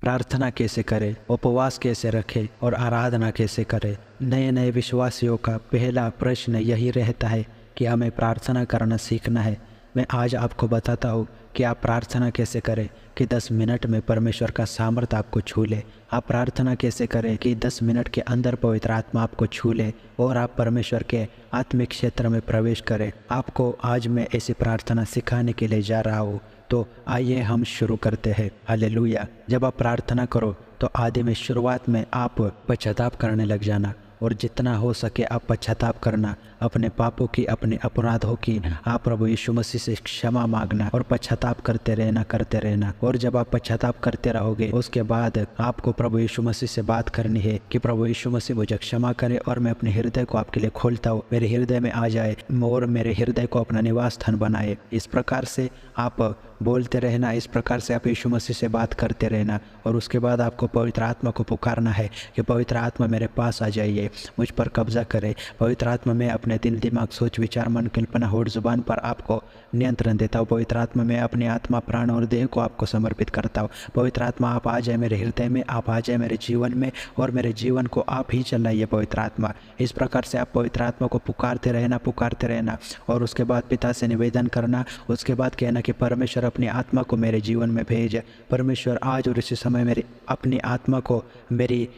प्रार्थना कैसे करें, उपवास कैसे रखें और आराधना कैसे करें। नए नए विश्वासियों का पहला प्रश्न यही रहता है कि हमें प्रार्थना करना सीखना है। मैं आज आपको बताता हूँ कि आप प्रार्थना कैसे करें कि 10 मिनट में परमेश्वर का सामर्थ्य आपको छू ले। आप प्रार्थना कैसे करें कि 10 मिनट के अंदर पवित्र आत्मा आपको छू ले और आप परमेश्वर के आत्मिक क्षेत्र में प्रवेश करें। आपको आज मैं ऐसी प्रार्थना सिखाने के लिए जा रहा हूँ, तो आइए हम शुरू करते हैं। हालेलुया। जब आप प्रार्थना करो तो आदि में शुरुआत में आप पश्चाताप करने लग जाना, और जितना हो सके आप पश्चाताप करना, अपने पापों की, अपने अपराधों की आप प्रभु यीशु मसीह से क्षमा मांगना और पश्चाताप करते रहना। और जब आप पश्चाताप करते रहोगे उसके बाद आपको प्रभु यीशु मसीह से बात करनी है कि प्रभु यीशु मसीह मुझे क्षमा करे और मैं अपने हृदय को आपके लिए खोलता हूँ, मेरे हृदय में आ जाए और मेरे हृदय को अपना निवास स्थान बनाए। इस प्रकार से आप बोलते रहना, इस प्रकार से आप यीशु मसीह से बात करते रहना। और उसके बाद आपको पवित्र आत्मा को पुकारना है कि पवित्र आत्मा मेरे पास आ जाइए, मुझ पर कब्जा करे। पवित्र आत्मा में अपने दिल, दिमाग, सोच, विचार, मन, कल्पना, होठ, जुबान पर आपको नियंत्रण देता हूँ। पवित्र आत्मा में अपनी आत्मा, प्राण और देह को आपको समर्पित करता हूँ। पवित्र आत्मा आप आ जाए मेरे हृदय में, आप आ जाए मेरे जीवन में और मेरे जीवन को आप ही चलाइए पवित्र आत्मा। इस प्रकार से आप पवित्र आत्मा को पुकारते रहना और उसके बाद पिता से निवेदन करना। उसके बाद कहना कि परमेश्वर अपनी आत्मा को मेरे जीवन में भेज। परमेश्वर आज और इसी समय मेरी अपनी आत्मा को मेरी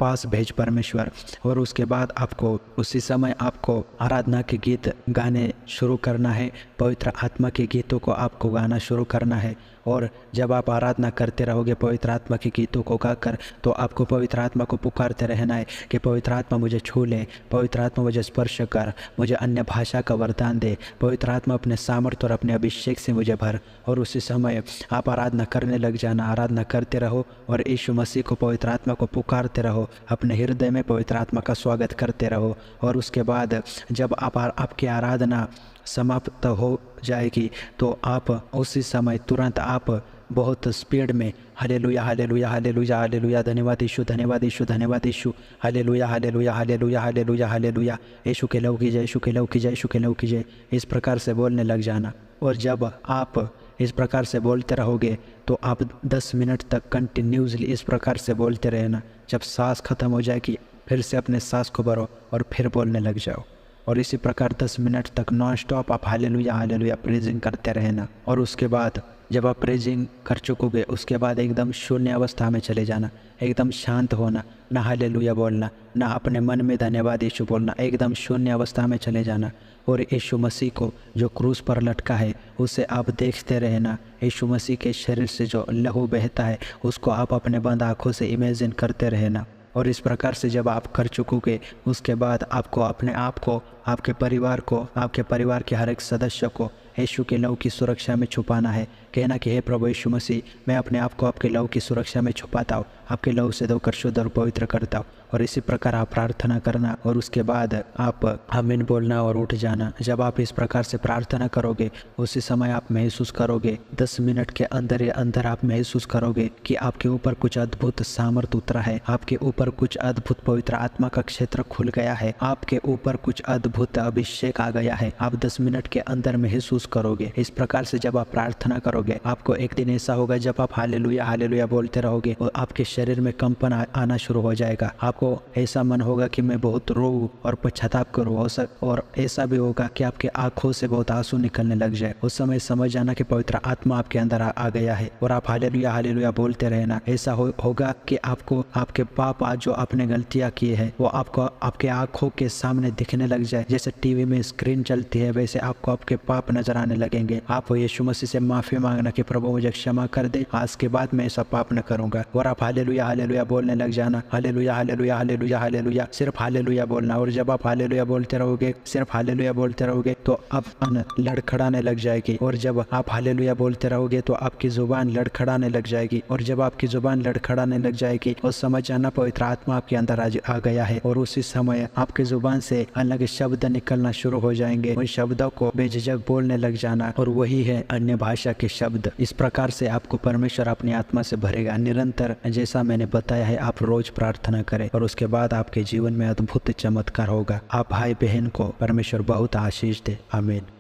पास भेज परमेश्वर। और उसके बाद आपको उसी समय आपको आराधना के गीत गाने शुरू करना है, पवित्र आत्मा के गीतों को आपको गाना शुरू करना है। और जब आप आराधना करते रहोगे पवित्र आत्मा के गीतों को गाकर, तो आपको पवित्र आत्मा को पुकारते रहना है कि पवित्र आत्मा मुझे छू ले, पवित्र आत्मा मुझे स्पर्श कर, मुझे अन्य भाषा का वरदान दे, पवित्र आत्मा अपने सामर्थ्य और अपने अभिषेक से मुझे भर। और उसी समय आप आराधना करने लग जाना, आराधना करते रहो और यीशु मसीह को, पवित्र आत्मा को पुकारते रहो, अपने हृदय में पवित्र आत्मा का स्वागत करते रहो। और उसके बाद जब आपकी आराधना समाप्त हो जाएगी तो आप उसी समय तुरंत आप बहुत स्पीड में हालेलुया हालेलुया हालेलुया हालेलुया, धन्यवाद यीशु, धन्यवाद यीशु, धन्यवाद यीशु, हालेलुया हालेलुया हालेलुया हालेलुया हालेलुया, यीशु के लहू की जय, यीशु के लहू की जय, यीशु के लहू की जय। इस प्रकार से बोलने लग जाना। और जब आप इस प्रकार से बोलते रहोगे तो आप 10 मिनट तक कंटिन्यूसली इस प्रकार से बोलते रहना। जब सांस खत्म हो जाएगी फिर से अपने सांस को भरो और फिर बोलने लग जाओ। और इसी प्रकार 10 मिनट तक नॉन स्टॉप आप हालेलुया हालेलुया प्रेजिंग करते रहना। और उसके बाद जब आप प्रेजिंग कर चुकोगे उसके बाद एकदम शून्य अवस्था में चले जाना, एकदम शांत होना, ना हालेलुया बोलना, ना अपने मन में धन्यवाद यीशु बोलना, एकदम शून्य अवस्था में चले जाना। और यीशु मसीह को जो क्रूस पर लटका है उसे आप देखते रहना। यीशु मसीह के शरीर से जो लहू बहता है उसको आप अपने बंद आँखों से इमेजिन करते रहना। और इस प्रकार से जब आप कर चुकोगे उसके बाद आपको अपने आप को, आपके परिवार को, आपके परिवार के हर एक सदस्य को यीशु के लहू की सुरक्षा में छुपाना है। कहना कि हे प्रभु यीशु मसीह, मैं अपने आप को आपके लहू की सुरक्षा में छुपाता हूँ, आपके लहू से धोकर शुद्ध और पवित्र करता हूँ। और इसी प्रकार आप प्रार्थना करना और उसके बाद आप आमीन बोलना और उठ जाना। जब आप इस प्रकार से प्रार्थना करोगे उसी समय आप महसूस करोगे, 10 मिनट के अंदर ही अंदर आप महसूस करोगे कि आपके ऊपर कुछ अद्भुत सामर्थ्य उतरा है, आपके ऊपर कुछ अद्भुत पवित्र आत्मा का क्षेत्र खुल गया है, आपके ऊपर कुछ अद्भुत अभिषेक आ गया है। आप 10 मिनट के अंदर महसूस करोगे। इस प्रकार से जब आप प्रार्थना करोगे आपको एक दिन ऐसा होगा जब आप हालेलुया हालेलुया बोलते रहोगे और आपके शरीर में कंपन आना शुरू हो जाएगा। आपको ऐसा मन होगा कि मैं बहुत रोऊं और पश्चाताप करूं, और ऐसा भी होगा कि आपके आंखों से बहुत आंसू निकलने लग जाए। उस समय समझ जाना कि पवित्र आत्मा आपके अंदर आ गया है और आप हालेलुया हालेलुया बोलते रहना। ऐसा होगा कि आपको आपके पाप आज जो आपने गलतियां की है वो आपको आपके आंखों के सामने दिखने लग जाए। जैसे टीवी में स्क्रीन चलती है वैसे आपको आपके पाप नजर आने लगेंगे। आप यीशु मसीह से माफी मांगना कि प्रभु मुझे क्षमा कर दे, आज के बाद मैं ऐसा पाप न करूंगा। और आप हालेलुया हालेलुया बोलने लग जाना, हालेलुया हालेलुया हालेलुया हालेलुया, सिर्फ हालेलुया बोलना। और जब आप हालेलुया बोलते रहोगे, सिर्फ हालेलुया बोलते रहोगे तो आप लड़खड़ाने लग जाएगी। और जब आप हालेलुया बोलते रहोगे तो आपकी जुबान लड़खड़ाने लग जाएगी। और जब आपकी जुबान लड़खड़ाने लग जाएगी और समझ जाना पवित्र आत्मा आपके अंदर आ गया है। और उसी समय आपकी जुबान से अलग शब्द निकलना शुरू हो जाएंगे। उन शब्दों को बेझिझक बोलने लग जाना, और वही है अन्य भाषा के शब्द। इस प्रकार से आपको परमेश्वर अपनी आत्मा से भरेगा निरंतर। जैसा मैंने बताया है आप रोज प्रार्थना करें और उसके बाद आपके जीवन में अद्भुत चमत्कार होगा। आप भाई बहन को परमेश्वर बहुत आशीष दे। आमीन।